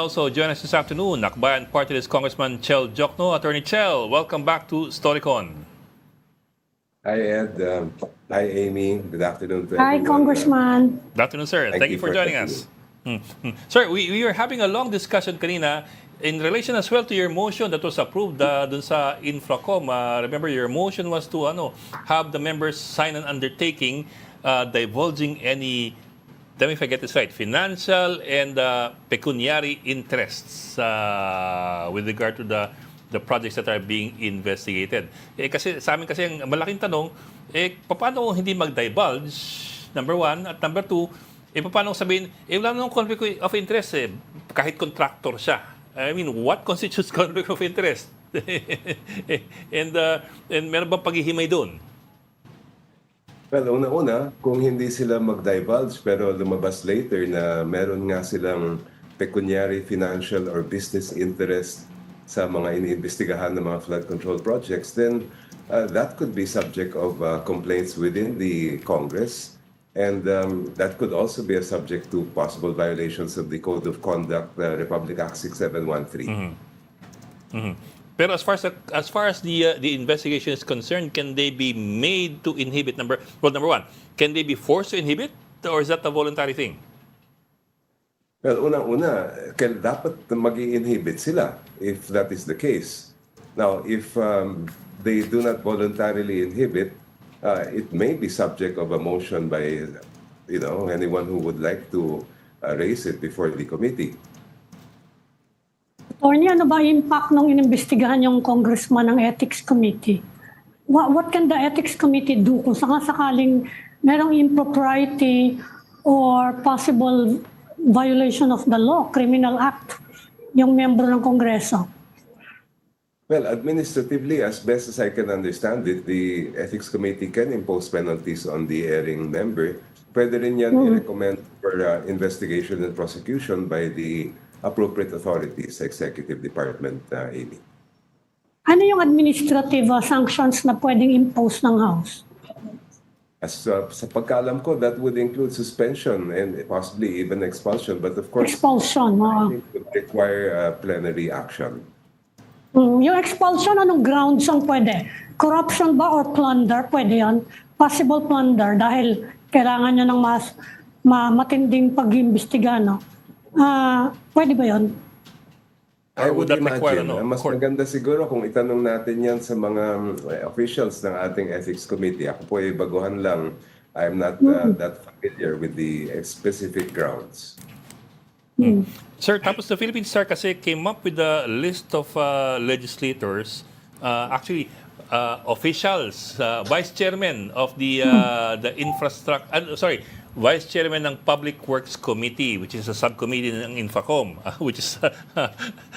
Also join us this afternoon, Akbayan Party List Congressman Chel Diokno. Attorney Chel, welcome back to Storycon. Hi, Ed. Hi, Amy. Good afternoon to Hi, everyone. Congressman. Good afternoon, sir. Thank you for joining us. Sir, we were having a long discussion kanina in relation as well to your motion that was approved dun sa Infracom. Remember, your motion was to have the members sign an undertaking divulging any, let me if I get this right, financial and pecuniary interests with regard to the projects that are being investigated. Kasi sa amin kasi ang malaking tanong, paano hindi mag-divulge, number one, at number two, paano sabihin, wala namang conflict of interest kahit contractor siya. I mean, what constitutes conflict of interest? and meron bang paghihimay doon? Well, una-una, kung hindi sila mag-divulge pero lumabas later na meron nga silang pecuniary, financial, or business interest sa mga iniimbestigahan ng mga flood control projects, then that could be subject of complaints within the Congress. And that could also be a subject to possible violations of the Code of Conduct, Republic Act 6713. Pero as far as the investigation is concerned, can they be made to inhibit? Number one, can they be forced to inhibit, or is that a voluntary thing? Well, unang-una, dapat mag-i-inhibit sila if that is the case. Now, if they do not voluntarily inhibit, it may be subject of a motion by anyone who would like to raise it before the committee. Attorney, ano ba impact ng inimbestigahan yung congressman ng Ethics Committee? What can the Ethics Committee do kung sakaling merong impropriety or possible violation of the law, criminal act, yung membro ng Kongreso? Well, administratively, as best as I can understand it, the Ethics Committee can impose penalties on the erring member. Pwede rin yan i-recommend for investigation and prosecution by the appropriate authorities, Executive Department, Amy. Ano yung administrative sanctions na pwedeng impose ng House? As sa pagkaalam ko, that would include suspension and possibly even expulsion. But of course, Expulsion. it would require plenary action. Yung expulsion, anong grounds ang pwede? Corruption ba or plunder? Pwede yan. Possible plunder dahil kailangan niya ng mas matinding pag-iimbestiga, no? Pwede ba yun? I would imagine. Mas court? maganda siguro kung itanong natin yan sa mga officials ng ating Ethics Committee. Ako po ay baguhan lang. I'm not that familiar with the specific grounds. Sir, tapos the Philippine Star kasi came up with a list of legislators, officials, vice chairman of the vice chairman ng Public Works Committee, which is a subcommittee ng Infracom, which is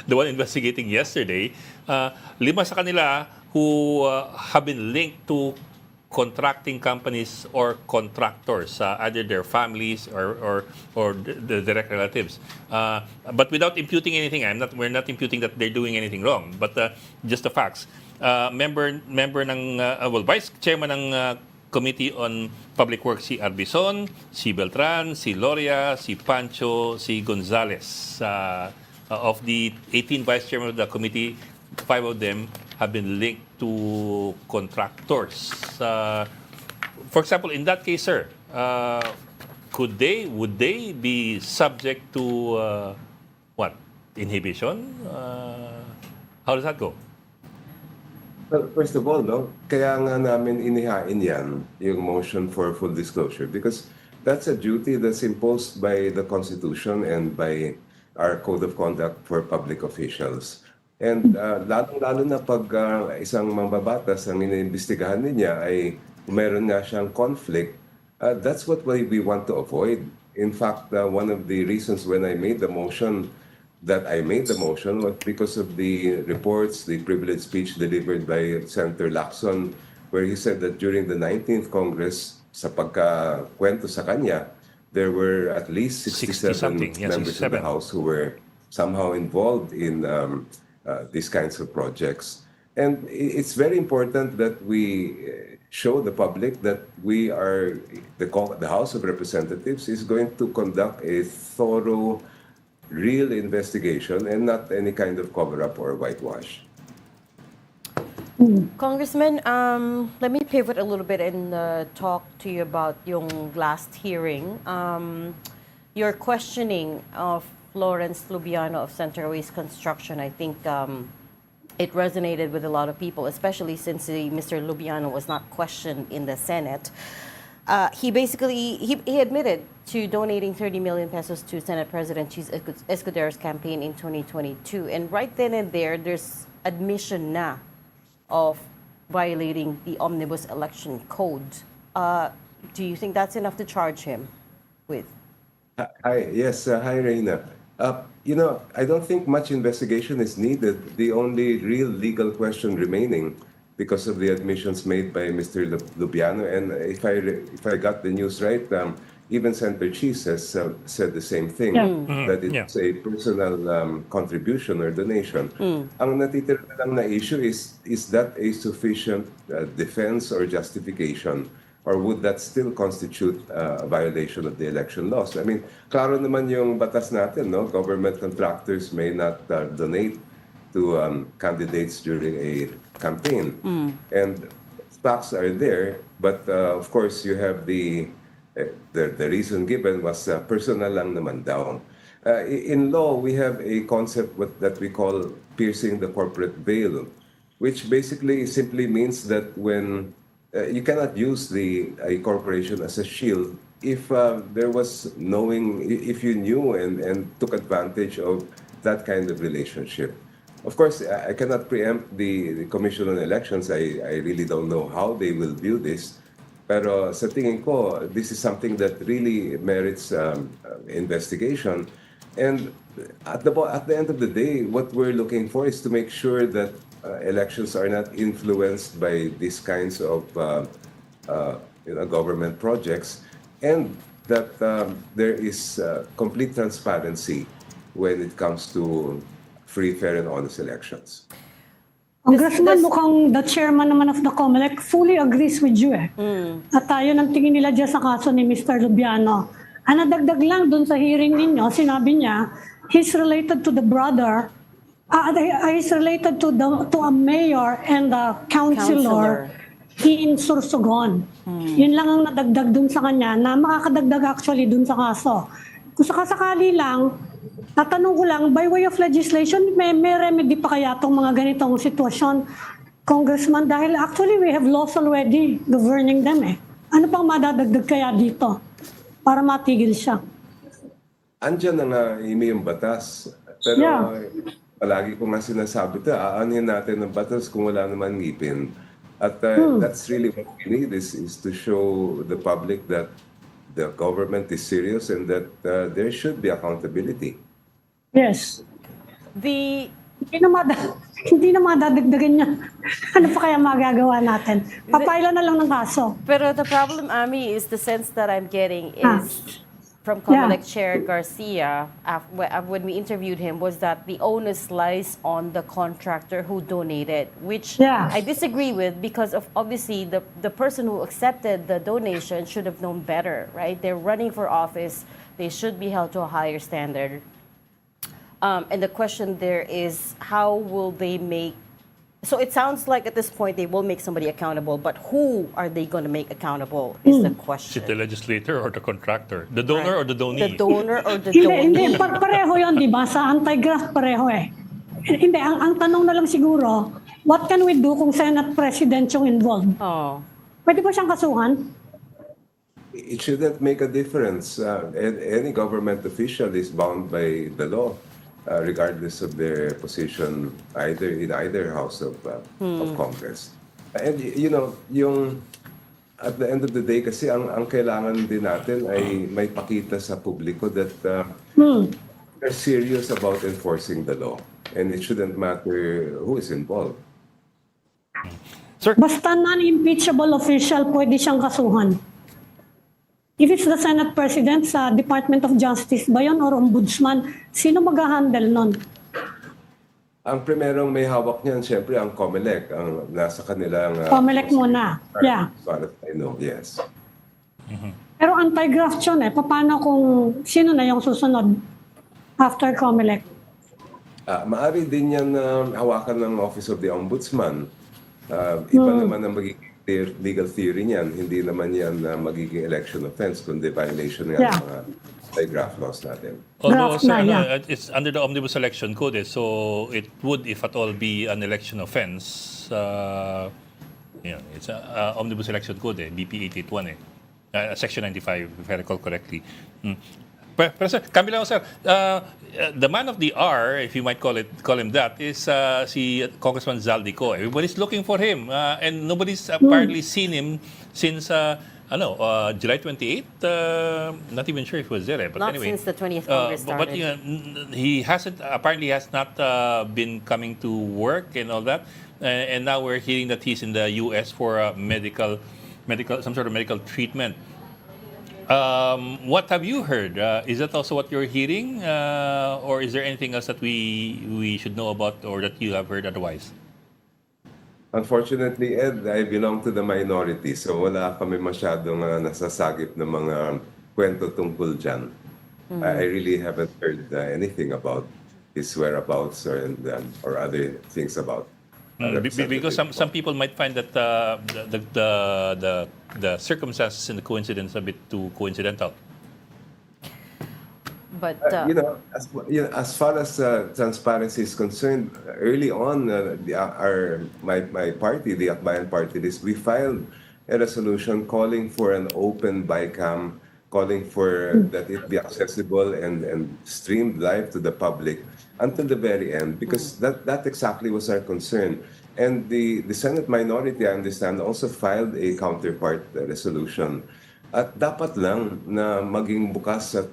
the one investigating yesterday. 5 sa kanila who have been linked to contracting companies or contractors, either their families or the direct relatives. But without imputing anything, we're not imputing that they're doing anything wrong, but just the facts. Member ng vice chairman ng Committee on Public Works si Arbison, si Beltran, si Loria, si Pancho, si Gonzales. Of the 18 vice chairmen of the committee, 5 of them have been linked to contractors. For example, in that case, sir, would they be subject to inhibition? How does that go? Well, first of all, kaya nga namin inihain yan, yung motion for full disclosure, because that's a duty that's imposed by the Constitution and by our Code of Conduct for public officials. And lalong-lalo na pag isang mambabatas ang iniimbestigahan niya ay meron nga siyang conflict, that's what we want to avoid. In fact, one of the reasons when I made the motion was because of the reports, the privileged speech delivered by Senator Lacson, where he said that during the 19th Congress, sa pagkakwento sa kanya, there were at least 67 members of the House who were somehow involved in these kinds of projects. And it's very important that we show the public that we are, the House of Representatives is going to conduct a thorough real investigation and not any kind of cover-up or whitewash. Congressman, let me pivot a little bit and talk to you about yung last hearing. Your questioning of Lawrence Lubiano of Center Waste Construction, I think it resonated with a lot of people, especially since Mr. Lubiano was not questioned in the Senate. He basically he admitted to donating 30 million pesos to Senate President Cheese Escudero's campaign in 2022, and right then and there's admission na of violating the Omnibus Election Code. Do you think that's enough to charge him with? Yes, hi, Reina. I don't think much investigation is needed. The only real legal question remaining, because of the admissions made by Mr. Lubiano, and if I got the news right, even Senator Cheese has said the same thing, that it's a personal contribution or donation. Ang natitira lang na issue is that a sufficient defense or justification? Or would that still constitute a violation of the election laws? I mean, klaro naman yung batas natin, no? Government contractors may not donate to candidates during a campaign. And facts are there, but of course you have the reason given was personal lang naman daw. In law, we have a concept that we call piercing the corporate veil, which basically simply means that when you cannot use a corporation as a shield if if you knew and took advantage of that kind of relationship. Of course, I cannot preempt the Commission on Elections. I really don't know how they will view this. Pero sa tingin ko, this is something that really merits investigation. And at the end of the day, what we're looking for is to make sure that elections are not influenced by these kinds of government projects, and that there is complete transparency when it comes to free, fair, and honest elections. Congressman, mukhang the chairman naman of the COMELEC fully agrees with you At tayo ng tingin nila dyan sa kaso ni Mr. Lubiano. Ang nadagdag lang dun sa hearing ninyo, sinabi niya, he's related to the brother, he's related to a mayor and a councilor in Sorsogon. Yun lang ang nadagdag dun sa kanya na makakadagdag actually dun sa kaso. Kung sakasakali lang, tatanong ko lang, by way of legislation, may remedy pa kaya itong mga ganitong sitwasyon, Congressman? Dahil actually we have laws already governing them Ano pang madadagdag kaya dito para matigil siya? Andyan na nga yung batas. Pero palagi ko nga sinasabi ito, aanin natin ng batas kung wala naman ngipin. At that's really what we need is to show the public that the government is serious and that there should be accountability. Yes. Hindi na madadagdagan niya. Ano pa kaya magagawa natin? Papaila na lang ng kaso. Pero the problem, Ami, is the sense that I'm getting is from COMELEC Chair Garcia, when we interviewed him, was that the onus lies on the contractor who donated, which I disagree with, because of obviously the person who accepted the donation should have known better, right? They're running for office. They should be held to a higher standard. And the question there is, how will they make... So it sounds like at this point they will make somebody accountable, but who are they going to make accountable is the question. Is it the legislator or the contractor? The donor or the donee? The donor or the donee? Hindi, pareho yun, di ba? Sa anti-graft pareho Hindi, ang tanong na lang siguro, what can we do kung Senate President yung involved? Pwede ba siyang kasuhan? It shouldn't make a difference. Any government official is bound by the law, regardless of their position in either house of Congress. And yung at the end of the day kasi ang kailangan din natin ay may pakita sa publiko that they're serious about enforcing the law, and it shouldn't matter who is involved. Sir, Basta non-impeachable official, pwede siyang kasuhan. If it's the Senate President, sa Department of Justice ba yun or Ombudsman, sino mag-handle nun? Ang primerong may hawak niyan, siyempre, ang COMELEC, ang nasa kanilang... COMELEC muna. As far as I know, yes. Pero anti-graft yun Paano kung sino na yung susunod? after COMELEC? Maari din yan hawakan ng Office of the Ombudsman. Iba naman ang magiging legal theory niyan. Hindi naman yan magiging election offense, kundi violation nga ng mga draft laws natin. Although, Draft sir, na, it's under the Omnibus Election Code, so it would, if at all, be an election offense. It's Omnibus Election Code, BP 881, Section 95, if I recall correctly. Pero sir, kami lang, sir, the man of the hour, if you might call him that, is si Congressman Zaldico. Everybody's looking for him, and nobody's apparently seen him since July 28th. Not even sure if he was there, but Not anyway. since the 20th Congress started. But he apparently has not been coming to work and all that, and now we're hearing that he's in the U.S. for some sort of medical treatment. What have you heard? Is that also what you're hearing, or is there anything else that we should know about, or that you have heard otherwise? Unfortunately, Ed, I belong to the minority, so wala kami masyadong nasasagip ng mga kwento tungkol dyan. I really haven't heard anything about his whereabouts or other things about. Because some people might find that the circumstances and the coincidence a bit too coincidental. But as far as transparency is concerned, early on, my party, the Akbayan party list, we filed a resolution calling for an open BICAM, calling for that it be accessible and streamed live to the public until the very end, because that exactly was our concern. And the Senate minority, I understand, also filed a counterpart resolution. At dapat lang na maging bukas at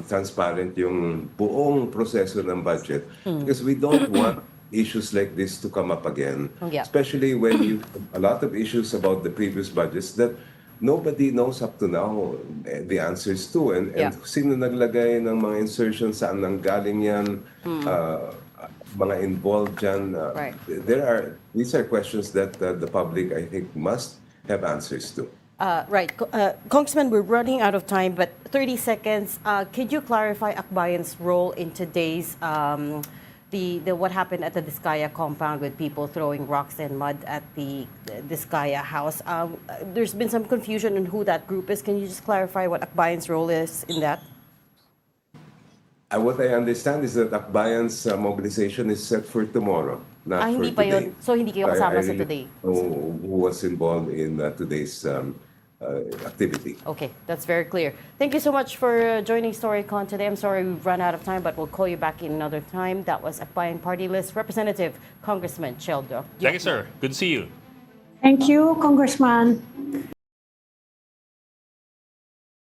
transparent yung buong proseso ng budget, because we don't want issues like this to come up again. Yeah. Especially when a lot of issues about the previous budgets that nobody knows up to now the answers to. And sino naglagay ng mga insertions, saan nanggaling yan, mga involved dyan. Right. These are questions that the public, I think, must have answers to. Right. Congressman, we're running out of time, but 30 seconds. Could you clarify Akbayan's role in today's what happened at the Diskaya compound with people throwing rocks and mud at the Diskaya house? There's been some confusion on who that group is. Can you just clarify what Akbayan's role is in that? What I understand is that Akbayan's mobilization is set for tomorrow, not for Hindi pa today. yun. So hindi kayo kasama sa really today? Who was involved in today's activity. Okay, that's very clear. Thank you so much for joining Storycon today. I'm sorry we've run out of time, but we'll call you back in another time. That was Akbayan Party List Representative Congressman Chel. Thank you, sir. Good to see you. Thank you, Congressman.